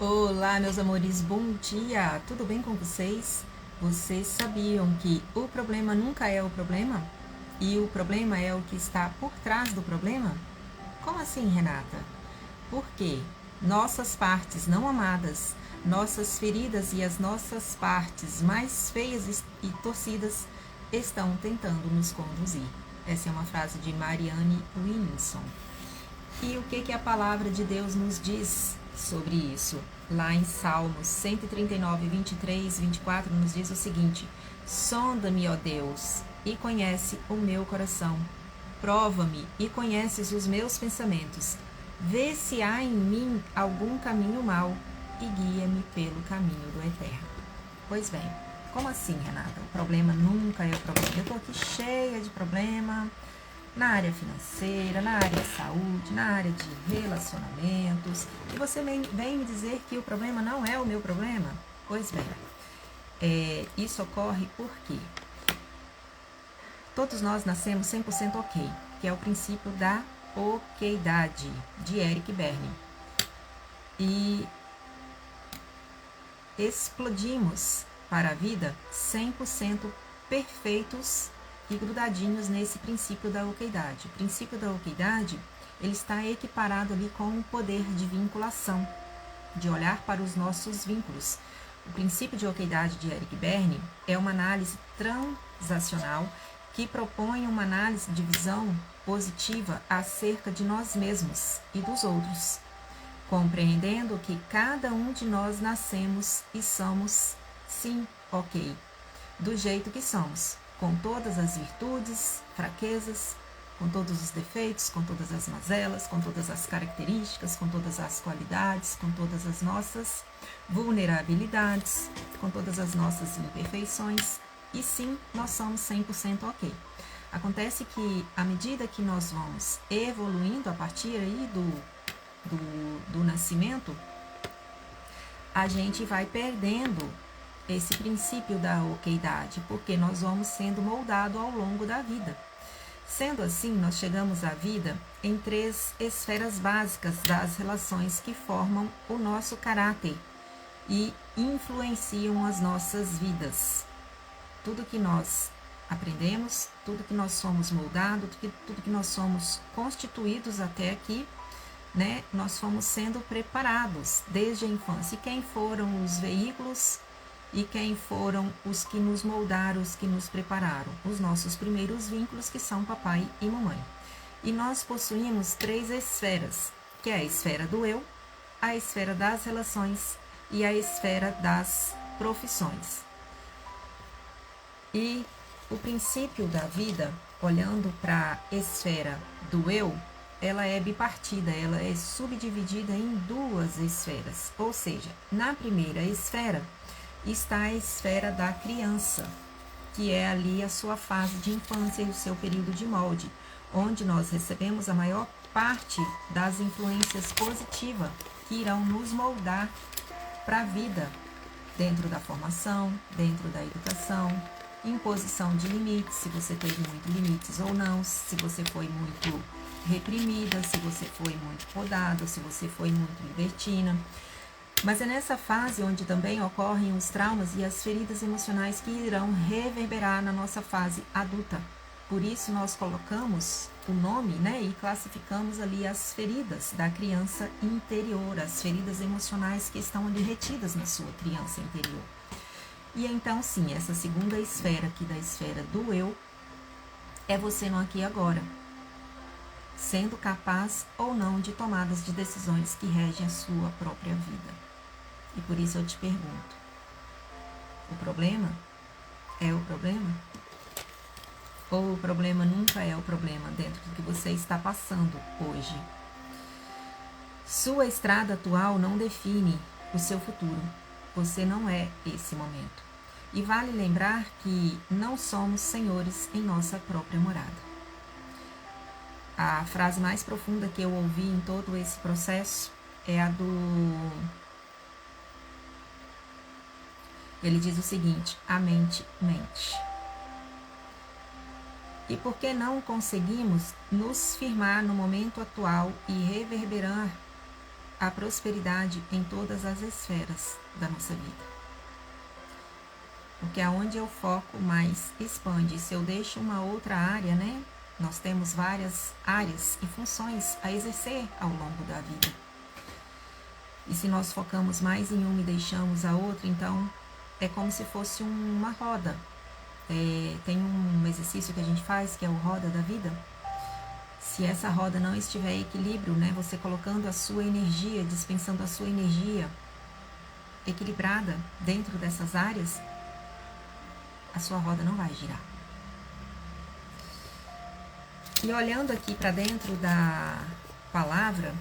Olá, meus amores, bom dia! Tudo bem com vocês? Vocês sabiam que o problema nunca é o problema? E o problema é o que está por trás do problema? Como assim, Renata? Porque nossas partes não amadas, nossas feridas e as nossas partes mais feias e torcidas estão tentando nos conduzir. Essa é uma frase de Marianne Williamson. E o que a palavra de Deus nos diz sobre isso? Lá em Salmos 139, 23, 24, nos diz o seguinte: sonda-me, ó Deus, e conhece o meu coração. Prova-me e conheces os meus pensamentos. Vê se há em mim algum caminho mau e guia-me pelo caminho do eterno. Pois bem, como assim, Renata? O problema nunca é o problema. Eu estou aqui cheia de problema na área financeira, na área de saúde, na área de relacionamentos. E você vem me dizer que o problema não é o meu problema? Pois bem, isso ocorre porque todos nós nascemos 100% ok, que é o princípio da okeidade, de Eric Berne. E explodimos para a vida 100% perfeitos e grudadinhos nesse princípio da okeidade. O princípio da okeidade, ele está equiparado ali com o poder de vinculação, de olhar para os nossos vínculos. O princípio de okeidade de Eric Berne é uma análise transacional que propõe uma análise de visão positiva acerca de nós mesmos e dos outros, compreendendo que cada um de nós nascemos e somos, sim, ok, do jeito que somos, com todas as virtudes, fraquezas, com todos os defeitos, com todas as mazelas, com todas as características, com todas as qualidades, com todas as nossas vulnerabilidades, com todas as nossas imperfeições, e sim, nós somos 100% ok. Acontece que, à medida que nós vamos evoluindo a partir aí do nascimento, a gente vai perdendo esse princípio da okeidade, porque nós vamos sendo moldados ao longo da vida. Sendo assim, nós chegamos à vida em 3 esferas básicas das relações que formam o nosso caráter e influenciam as nossas vidas. Tudo que nós aprendemos, tudo que nós somos moldados, tudo que nós somos constituídos até aqui, né, nós fomos sendo preparados desde a infância. E quem foram os veículos e quem foram os que nos moldaram, os que nos prepararam? Os nossos primeiros vínculos, que são papai e mamãe. E nós possuímos 3 esferas, que é a esfera do eu, a esfera das relações e a esfera das profissões. E o princípio da vida, olhando para a esfera do eu, ela é bipartida, ela é subdividida em 2 esferas. Ou seja, na primeira esfera está a esfera da criança, que é ali a sua fase de infância e o seu período de molde, onde nós recebemos a maior parte das influências positivas que irão nos moldar para a vida, dentro da formação, dentro da educação, imposição de limites, se você teve muitos limites ou não, se você foi muito reprimida, se você foi muito podada, se você foi muito libertina. Mas é nessa fase onde também ocorrem os traumas e as feridas emocionais que irão reverberar na nossa fase adulta. Por isso nós colocamos o nome, né, e classificamos ali as feridas da criança interior, as feridas emocionais que estão ali retidas na sua criança interior. E então, sim, essa segunda esfera aqui da esfera do eu é você no aqui e agora, sendo capaz ou não de tomadas de decisões que regem a sua própria vida. E por isso eu te pergunto, o problema é o problema? Ou o problema nunca é o problema dentro do que você está passando hoje? Sua estrada atual não define o seu futuro. Você não é esse momento. E vale lembrar que não somos senhores em nossa própria morada. A frase mais profunda que eu ouvi em todo esse processo é a do... Ele diz o seguinte: a mente mente. E por que não conseguimos nos firmar no momento atual e reverberar a prosperidade em todas as esferas da nossa vida. Porque aonde eu foco mais expande. Se eu deixo uma outra área, né? Nós temos várias áreas e funções a exercer ao longo da vida. E se nós focamos mais em uma e deixamos a outra, então é como se fosse uma roda. Tem um exercício que a gente faz, que é o roda da vida. Se essa roda não estiver em equilíbrio, né, você colocando a sua energia, dispensando a sua energia equilibrada dentro dessas áreas, a sua roda não vai girar. E olhando aqui para dentro da palavra,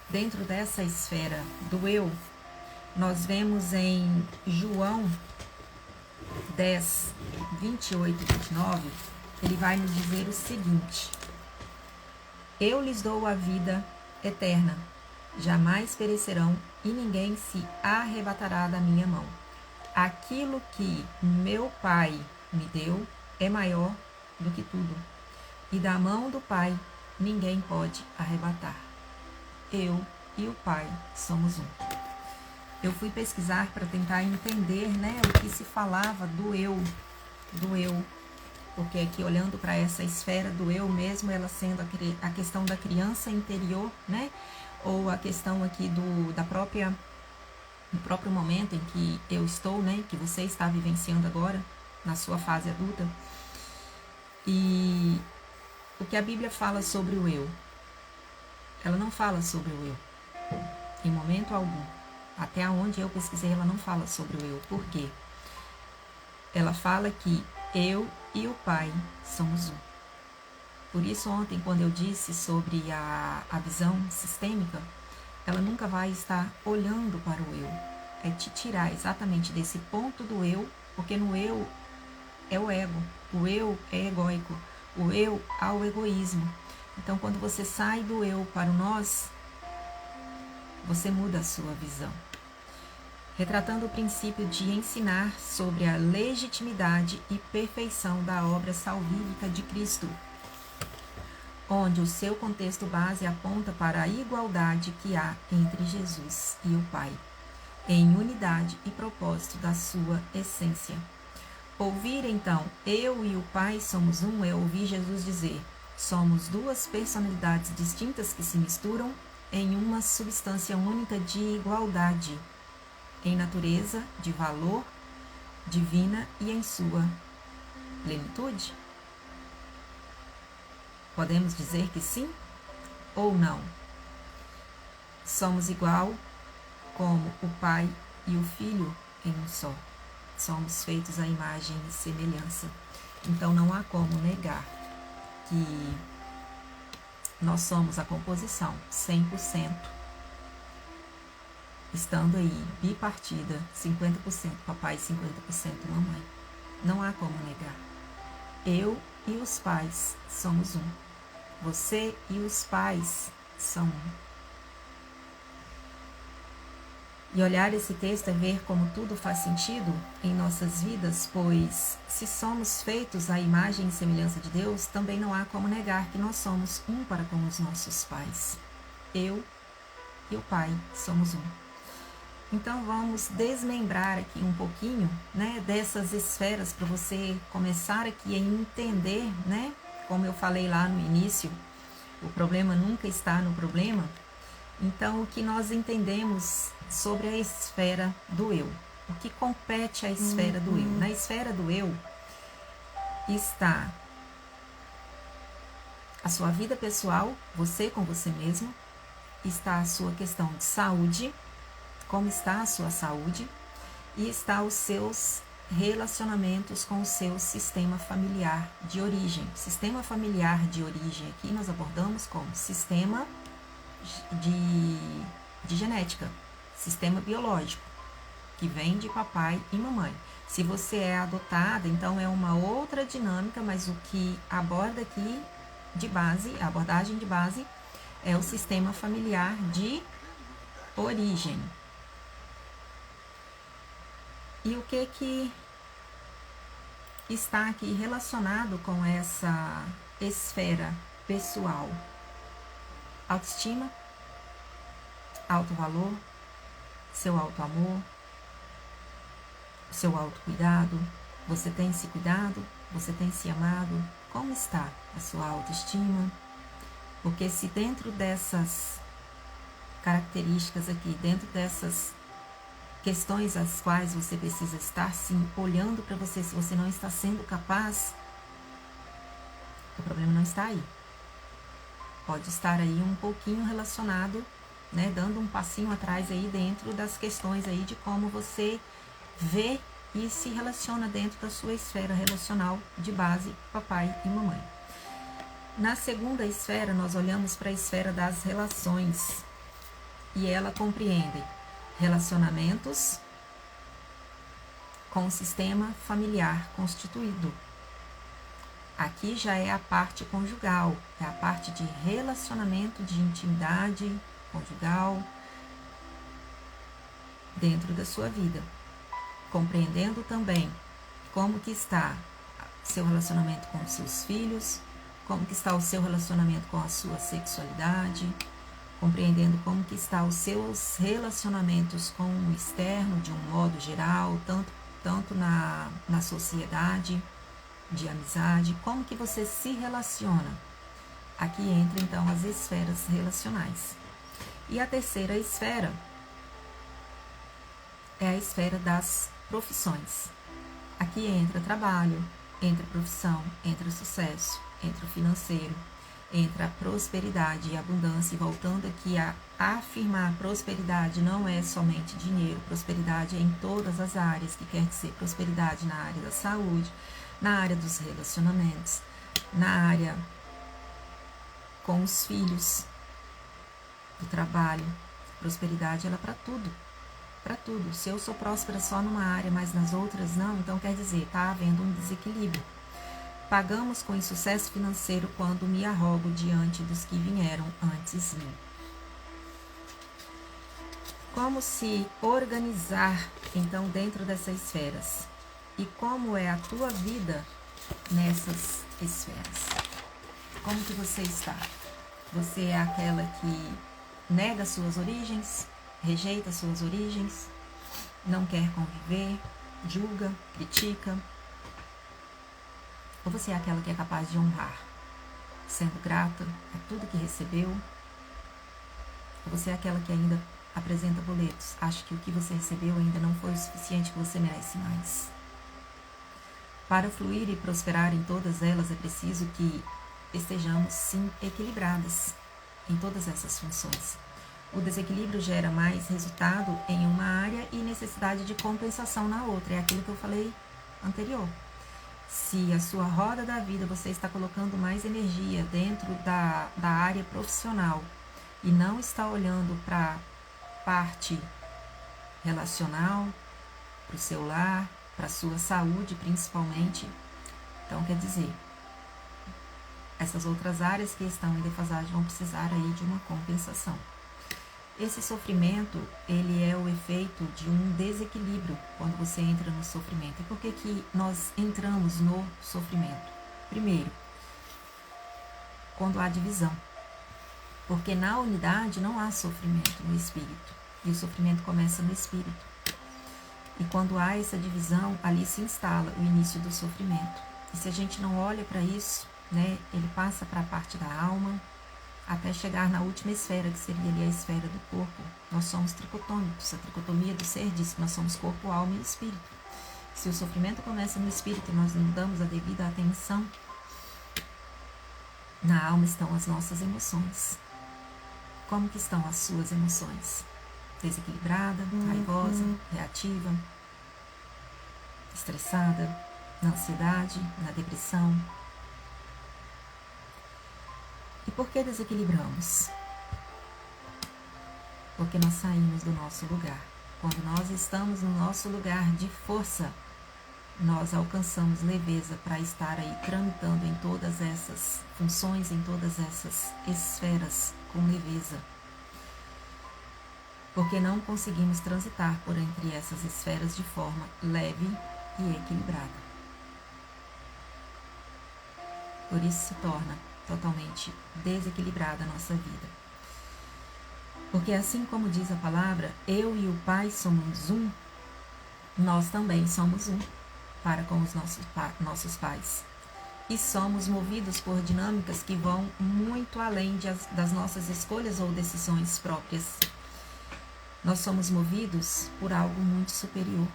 dentro dessa esfera do eu, nós vemos em João 10, 28 e 29, ele vai nos dizer o seguinte: eu lhes dou a vida eterna, jamais perecerão e ninguém se arrebatará da minha mão. Aquilo que meu Pai me deu é maior do que tudo, e da mão do Pai ninguém pode arrebatar. Eu e o Pai somos um. Eu fui pesquisar para tentar entender, né, o que se falava do eu, porque aqui olhando para essa esfera do eu mesmo, ela sendo a questão da criança interior, né, ou a questão aqui do próprio momento em que eu estou, né, que você está vivenciando agora, na sua fase adulta. E o que a Bíblia fala sobre o eu? Ela não fala sobre o eu, em momento algum. Até onde eu pesquisei, ela não fala sobre o eu. Por quê? Ela fala que eu e o Pai somos um. Por isso, ontem, quando eu disse sobre a visão sistêmica, ela nunca vai estar olhando para o eu. É te tirar exatamente desse ponto do eu, porque no eu é o ego. O eu é egóico. O eu há o egoísmo. Então, quando você sai do eu para o nós, você muda a sua visão. Retratando o princípio de ensinar sobre a legitimidade e perfeição da obra salvífica de Cristo, onde o seu contexto base aponta para a igualdade que há entre Jesus e o Pai, em unidade e propósito da sua essência. Ouvir, então, eu e o Pai somos um, é ouvir Jesus dizer: somos duas personalidades distintas que se misturam em uma substância única de igualdade, em natureza, de valor, divina e em sua plenitude? Podemos dizer que sim ou não? Somos igual como o Pai e o Filho em um só. Somos feitos à imagem e semelhança. Então não há como negar que nós somos a composição 100%, estando aí bipartida, 50% papai e 50% mamãe. Não há como negar. Eu e os pais somos um. Você e os pais são um. E olhar esse texto é ver como tudo faz sentido em nossas vidas, pois se somos feitos à imagem e semelhança de Deus, também não há como negar que nós somos um para com os nossos pais. Eu e o Pai somos um. Então vamos desmembrar aqui um pouquinho, né, dessas esferas para você começar aqui a entender, né, como eu falei lá no início, o problema nunca está no problema. Então, o que nós entendemos sobre a esfera do eu, o que compete à esfera do eu. Na esfera do eu está a sua vida pessoal, você com você mesmo, está a sua questão de saúde, como está a sua saúde, e está os seus relacionamentos com o seu sistema familiar de origem. Sistema familiar de origem aqui nós abordamos como sistema de genética, sistema biológico, que vem de papai e mamãe. Se você é adotada, então é uma outra dinâmica, mas o que aborda aqui de base, a abordagem de base, é o sistema familiar de origem. E o que está aqui relacionado com essa esfera pessoal? Autoestima, alto valor, seu alto amor, seu autocuidado? Você tem se cuidado? Você tem se amado? Como está a sua autoestima? Porque se dentro dessas características aqui, dentro dessas questões às quais você precisa estar sim olhando para você, se você não está sendo capaz, o problema não está aí. Pode estar aí um pouquinho relacionado, né, dando um passinho atrás aí dentro das questões aí de como você vê e se relaciona dentro da sua esfera relacional de base, papai e mamãe. Na segunda esfera, nós olhamos para a esfera das relações e ela compreende relacionamentos com o sistema familiar constituído. Aqui já é a parte conjugal, é a parte de relacionamento, de intimidade conjugal dentro da sua vida. Compreendendo também como que está seu relacionamento com os seus filhos, como que está o seu relacionamento com a sua sexualidade, compreendendo como que está os seus relacionamentos com o externo de um modo geral, tanto na sociedade, de amizade, como que você se relaciona. Aqui entra então as esferas relacionais. E a terceira esfera é a esfera das profissões. Aqui entra trabalho, entra profissão, entra sucesso, entra o financeiro, entra a prosperidade e abundância. E voltando aqui a afirmar, prosperidade não é somente dinheiro, prosperidade é em todas as áreas, que quer dizer prosperidade na área da saúde, na área dos relacionamentos, na área com os filhos, do trabalho. Prosperidade ela é para tudo, para tudo. Se eu sou próspera só numa área, mas nas outras não, então quer dizer, está havendo um desequilíbrio. Pagamos com insucesso financeiro quando me arrogo diante dos que vieram antes de mim. Como se organizar, então, dentro dessas esferas? E como é a tua vida nessas esferas? Como que você está? Você é aquela que nega suas origens, rejeita suas origens, não quer conviver, julga, critica? Ou você é aquela que é capaz de honrar, sendo grata a tudo que recebeu? Ou você é aquela que ainda apresenta boletos, acha que o que você recebeu ainda não foi o suficiente, que você merece mais? Para fluir e prosperar em todas elas, é preciso que estejamos, sim, equilibradas em todas essas funções. O desequilíbrio gera mais resultado em uma área e necessidade de compensação na outra. É aquilo que eu falei anterior. Se a sua roda da vida você está colocando mais energia dentro da área profissional e não está olhando para a parte relacional, para o seu lar, para a sua saúde principalmente, então quer dizer, essas outras áreas que estão em defasagem vão precisar aí de uma compensação. Esse sofrimento, ele é o efeito de um desequilíbrio quando você entra no sofrimento. E por que que nós entramos no sofrimento? Primeiro, quando há divisão. Porque na unidade não há sofrimento no espírito. E o sofrimento começa no espírito. E quando há essa divisão, ali se instala o início do sofrimento. E se a gente não olha para isso, né, ele passa para a parte da alma, até chegar na última esfera, que seria ali a esfera do corpo. Nós somos tricotômicos, a tricotomia do ser diz que nós somos corpo, alma e espírito. Se o sofrimento começa no espírito e nós não damos a devida atenção, na alma estão as nossas emoções. Como que estão as suas emoções? Desequilibrada, raivosa, reativa, estressada, na ansiedade, na depressão. E por que desequilibramos? Porque nós saímos do nosso lugar. Quando nós estamos no nosso lugar de força, nós alcançamos leveza para estar aí tramitando em todas essas funções, em todas essas esferas com leveza. Porque não conseguimos transitar por entre essas esferas de forma leve e equilibrada. Por isso se torna totalmente desequilibrada a nossa vida. Porque assim como diz a palavra, eu e o Pai somos um, nós também somos um para com os nossos pais. E somos movidos por dinâmicas que vão muito além das nossas escolhas ou decisões próprias. Nós somos movidos por algo muito superior.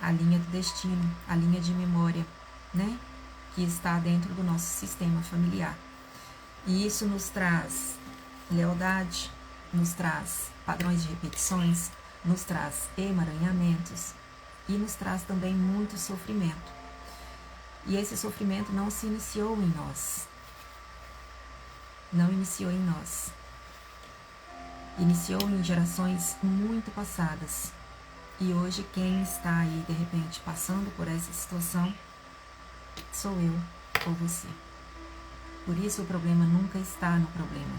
A linha do destino, a linha de memória, né? Que está dentro do nosso sistema familiar. E isso nos traz lealdade, nos traz padrões de repetições, nos traz emaranhamentos e nos traz também muito sofrimento. E esse sofrimento não se iniciou em nós. Não iniciou em nós. Iniciou em gerações muito passadas. E hoje quem está aí, de repente, passando por essa situação, sou eu ou você. Por isso o problema nunca está no problema.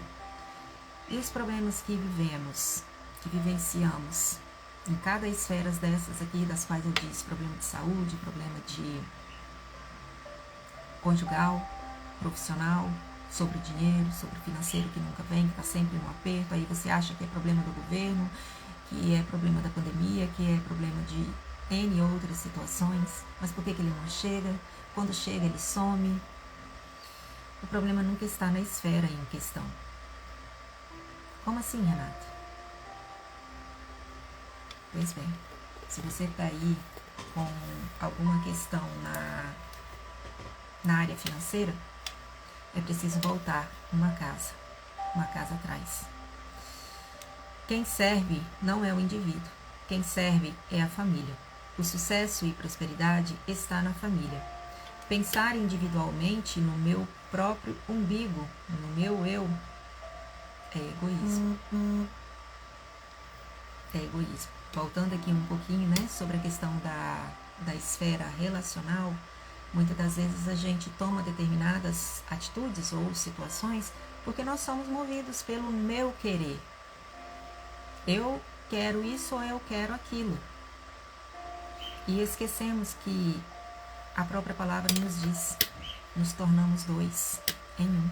E os problemas que vivemos, que vivenciamos, em cada esfera dessas aqui, das quais eu disse, problema de saúde, problema de conjugal, profissional, sobre o dinheiro, sobre o financeiro que nunca vem, que está sempre no aperto, aí você acha que é problema do governo, que é problema da pandemia, que é problema de N outras situações, mas por que ele não chega? Quando chega ele some. O problema nunca está na esfera em questão. Como assim, Renata? Pois bem, se você está aí com alguma questão na área financeira, é preciso voltar uma casa atrás. Quem serve não é o indivíduo, quem serve é a família. O sucesso e prosperidade está na família. Pensar individualmente no meu próprio umbigo, no meu eu, é egoísmo. É egoísmo. Voltando aqui um pouquinho, né, sobre a questão da esfera relacional, muitas das vezes a gente toma determinadas atitudes ou situações porque nós somos movidos pelo meu querer. Eu quero isso ou eu quero aquilo. E esquecemos que a própria palavra nos diz, nos tornamos dois em um.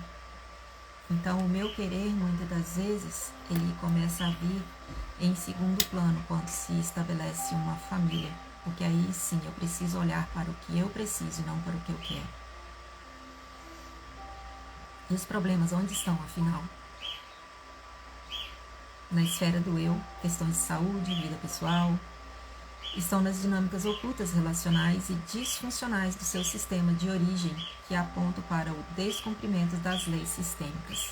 Então o meu querer, muitas das vezes, ele começa a vir em segundo plano quando se estabelece uma família. Porque aí sim eu preciso olhar para o que eu preciso e não para o que eu quero. E os problemas onde estão, afinal? Na esfera do eu, questões de saúde, vida pessoal, estão nas dinâmicas ocultas relacionais e disfuncionais do seu sistema de origem, que apontam para o descumprimento das leis sistêmicas.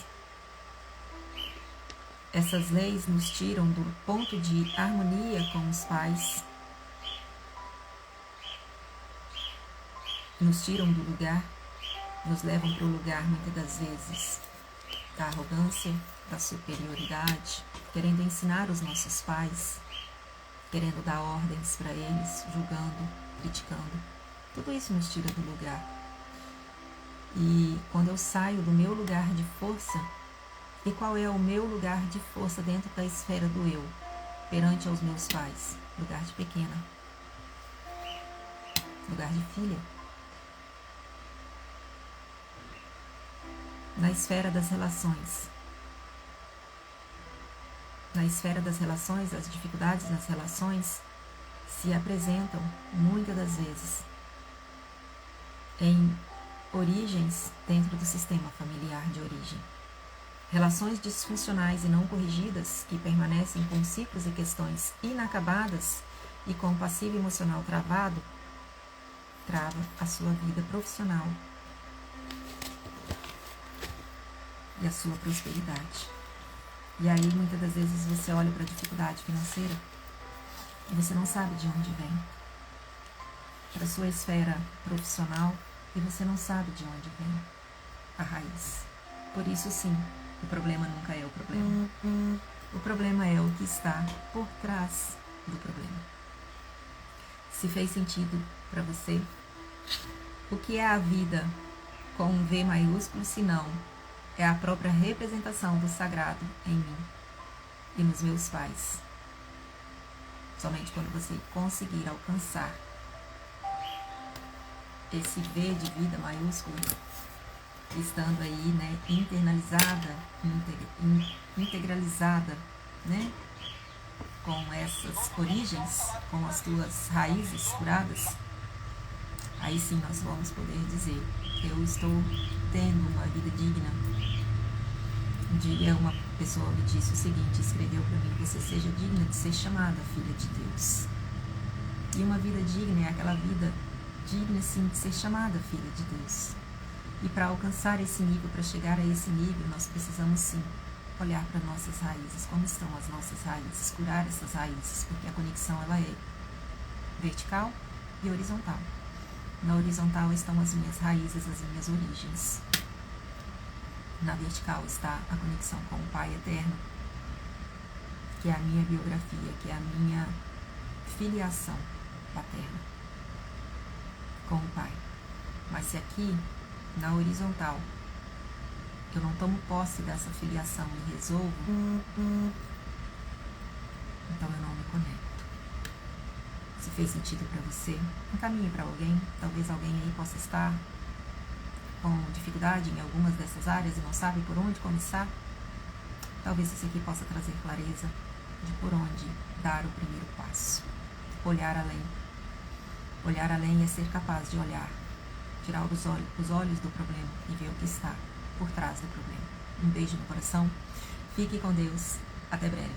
Essas leis nos tiram do ponto de harmonia com os pais, nos tiram do lugar, nos levam para o lugar, muitas das vezes, da arrogância, da superioridade, querendo ensinar os nossos pais, querendo dar ordens para eles, julgando, criticando. Tudo isso nos tira do lugar. E quando eu saio do meu lugar de força, e qual é o meu lugar de força dentro da esfera do eu, perante aos meus pais? Lugar de pequena, lugar de filha. Na esfera das relações. Na esfera das relações, as dificuldades nas relações se apresentam, muitas das vezes, em origens dentro do sistema familiar de origem. Relações disfuncionais e não corrigidas, que permanecem com ciclos e questões inacabadas e com passivo emocional travado, trava a sua vida profissional e a sua prosperidade. E aí, muitas das vezes, você olha para a dificuldade financeira e você não sabe de onde vem. Para a sua esfera profissional e você não sabe de onde vem a raiz. Por isso, sim, o problema nunca é o problema. O problema é o que está por trás do problema. Se fez sentido para você, o que é a vida com um V maiúsculo, se não é a própria representação do sagrado em mim e nos meus pais. Somente quando você conseguir alcançar esse V de vida maiúsculo, estando aí, né, integralizada, né, com essas origens, com as tuas raízes curadas, aí sim nós vamos poder dizer: eu estou tendo uma vida digna. Um dia uma pessoa me disse o seguinte, escreveu para mim: você seja digna de ser chamada filha de Deus. E uma vida digna é aquela vida digna, sim, de ser chamada filha de Deus. E para alcançar esse nível, para chegar a esse nível, nós precisamos, sim, olhar para nossas raízes. Como estão as nossas raízes? Curar essas raízes, porque a conexão, ela é vertical e horizontal. Na horizontal estão as minhas raízes, as minhas origens. Na vertical está a conexão com o Pai Eterno, que é a minha biografia, que é a minha filiação paterna com o Pai. Mas se aqui, na horizontal, eu não tomo posse dessa filiação e resolvo, então eu não me conecto. Se fez sentido para você, encaminhe para alguém. Talvez alguém aí possa estar com dificuldade em algumas dessas áreas e não sabe por onde começar. Talvez isso aqui possa trazer clareza de por onde dar o primeiro passo. Olhar além. Olhar além é ser capaz de olhar, tirar os olhos do problema e ver o que está por trás do problema. Um beijo no coração. Fique com Deus. Até breve.